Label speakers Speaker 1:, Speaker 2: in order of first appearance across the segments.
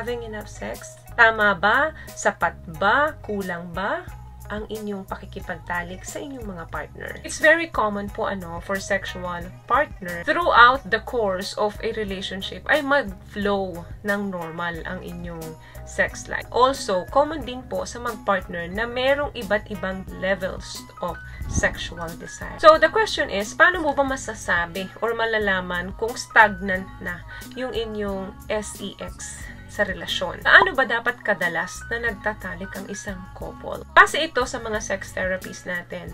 Speaker 1: having enough sex? Tama ba? Sapat ba? Kulang ba ang inyong pakikipagtalik sa inyong mga partner? It's very common po for sexual partner throughout the course of a relationship ay mag-flow ng normal ang inyong sex life. Also, common din po sa mag-partner na merong iba't ibang levels of sexual desire. So, the question is, paano mo ba masasabi or malalaman kung stagnant na yung inyong SEX sa relasyon? Ano ba dapat kadalas na nagtatalik ang isang couple? Kasi ito sa mga sex therapies natin,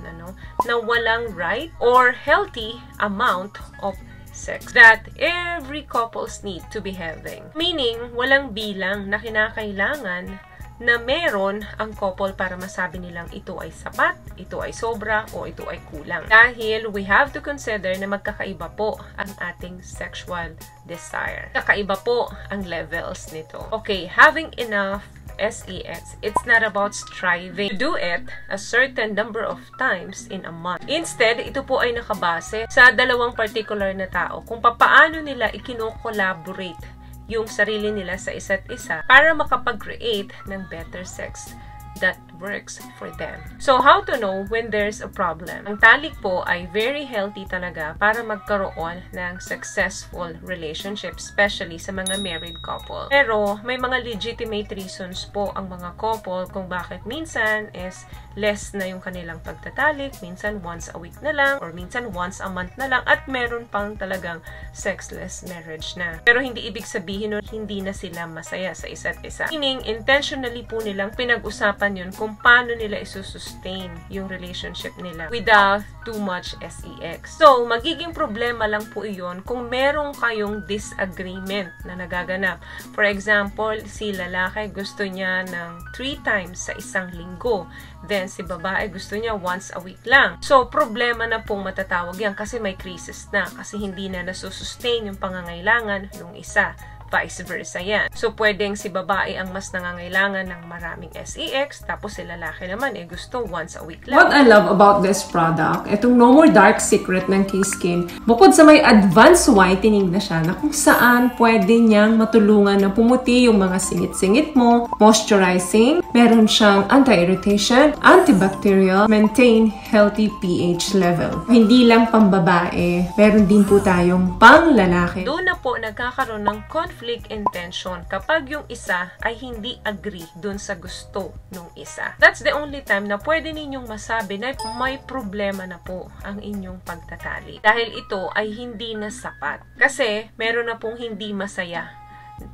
Speaker 1: na walang right or healthy amount of sex that every couples need to be having. Meaning, walang bilang na kinakailangan na meron ang couple para masabi nilang ito ay sapat, ito ay sobra, o ito ay kulang. Dahil we have to consider na magkakaiba po ang ating sexual desire. Kakaiba po ang levels nito. Okay, having enough SEX, it's not about striving to do it a certain number of times in a month. Instead, ito po ay nakabase sa dalawang particular na tao kung papaano nila ikino-collaborate yung sarili nila sa isa't isa para makapag-create ng better sex that works for them. So, how to know when there's a problem? Ang talik po ay very healthy talaga para magkaroon ng successful relationship, especially sa mga married couple. Pero, may mga legitimate reasons po ang mga couple kung bakit minsan is less na yung kanilang pagtatalik, minsan once a week na lang, or minsan once a month na lang, at meron pang talagang sexless marriage na. Pero hindi ibig sabihin nun, hindi na sila masaya sa isa't isa. Meaning, intentionally po nilang pinag-usapan yun kung paano nila isusustain yung relationship nila without too much SEX. So, magiging problema lang po iyon kung meron kayong disagreement na nagaganap. For example, si lalaki gusto niya ng 3 times sa isang linggo. Then, si babae gusto niya once a week lang. So, problema na pong matatawag yan kasi may crisis na. Kasi hindi na nasusustain yung pangangailangan ng isa. Vice versa yan. So, pwedeng si babae ang mas nangangailangan ng maraming SEX, tapos si lalaki naman gusto once a week lang.
Speaker 2: What I love about this product, itong No More Dark Secret ng K-Skin, bukod sa may advanced whitening na siya, na kung saan pwede niyang matulungan na pumuti yung mga singit-singit mo, moisturizing, meron siyang anti-irritation, antibacterial, maintain healthy pH level. Hindi lang pambabae, meron din po tayong pang lalaki.
Speaker 1: Doon na po nagkakaroon ng conflict in tension kapag yung isa ay hindi agree dun sa gusto nung isa. That's the only time na pwede ninyong masabi na may problema na po ang inyong pagtatali. Dahil ito ay hindi na sapat. Kasi meron na pong hindi masaya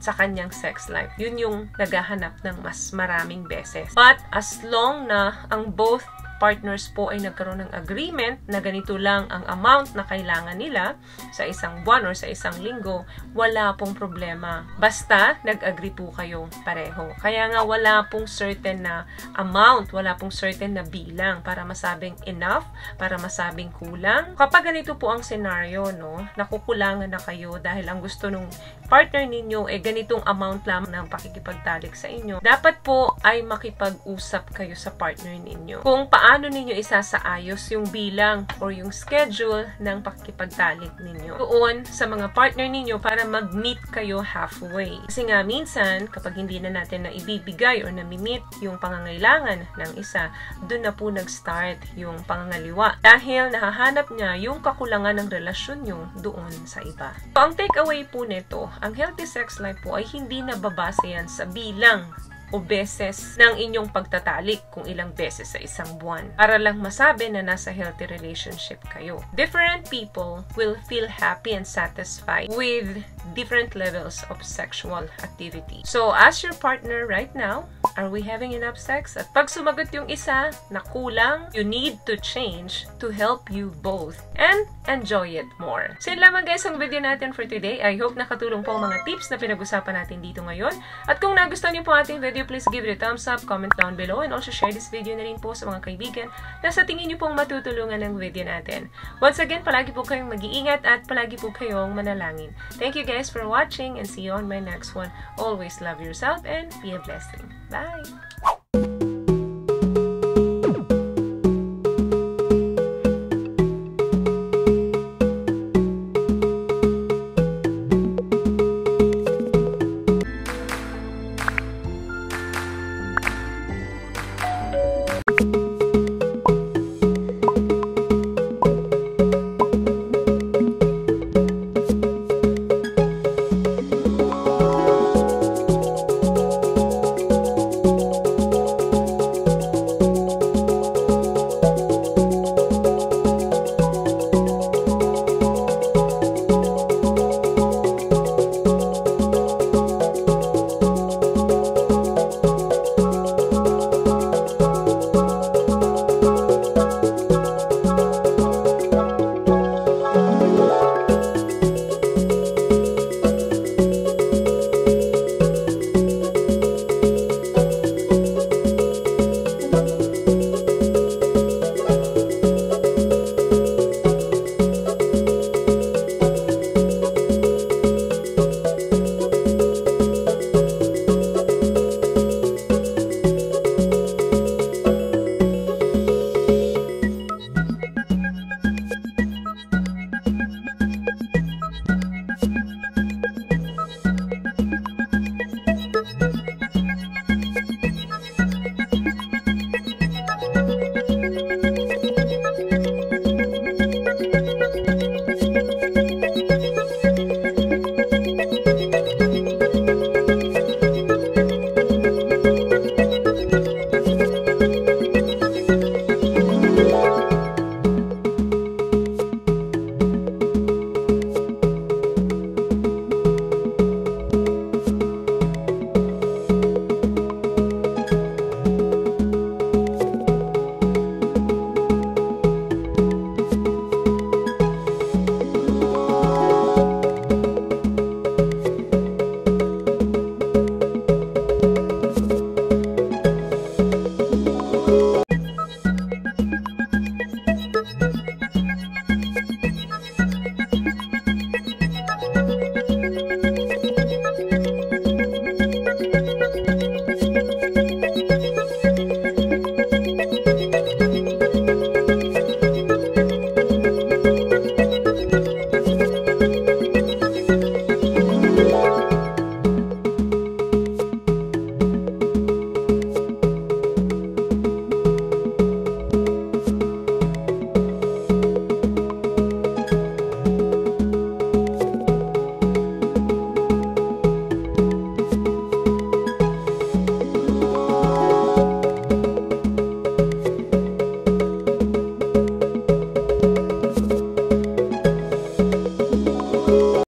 Speaker 1: sa kanyang sex life. Yun yung naghahanap ng mas maraming beses. But as long na ang both partners po ay nagkaroon ng agreement na ganito lang ang amount na kailangan nila sa isang buwan or sa isang linggo, wala pong problema. Basta nag-agree po kayo pareho. Kaya nga wala pong certain na amount, wala pong certain na bilang para masabing enough, para masabing kulang. Kapag ganito po ang scenario, nakukulangan na kayo dahil ang gusto nung partner ninyo ganitong amount lang ng pakikipagtalik sa inyo, dapat po ay makipag-usap kayo sa partner ninyo kung paano ninyo isasaayos yung bilang or yung schedule ng pakikipagtalik ninyo doon sa mga partner ninyo para mag-meet kayo halfway. Kasi nga minsan, kapag hindi na natin na ibibigay or na-meet yung pangangailangan ng isa, doon na po nag-start yung pangangaliwa dahil nahahanap niya yung kakulangan ng relasyon nyo doon sa iba. So, ang takeaway po nito, ang healthy sex life po ay hindi nababase yan sa bilang o beses ng inyong pagtatalik kung ilang beses sa isang buwan para lang masabi na nasa healthy relationship kayo. Different people will feel happy and satisfied with different levels of sexual activity. So, ask your partner right now, are we having enough sex? At pag sumagot yung isa na kulang, you need to change to help you both and enjoy it more. So, yun lamang guys ang video natin for today. I hope nakatulong po ang mga tips na pinag-usapan natin dito ngayon. At kung nagustuhan niyo po ating video, please give it a thumbs up, comment down below, and also share this video na rin po sa mga kaibigan na sa tingin niyo pong matutulungan ng video natin. Once again, palagi po kayong mag-iingat at palagi po kayong manalangin. Thank you guys for watching and see you on my next one. Always love yourself and be a blessing. Bye!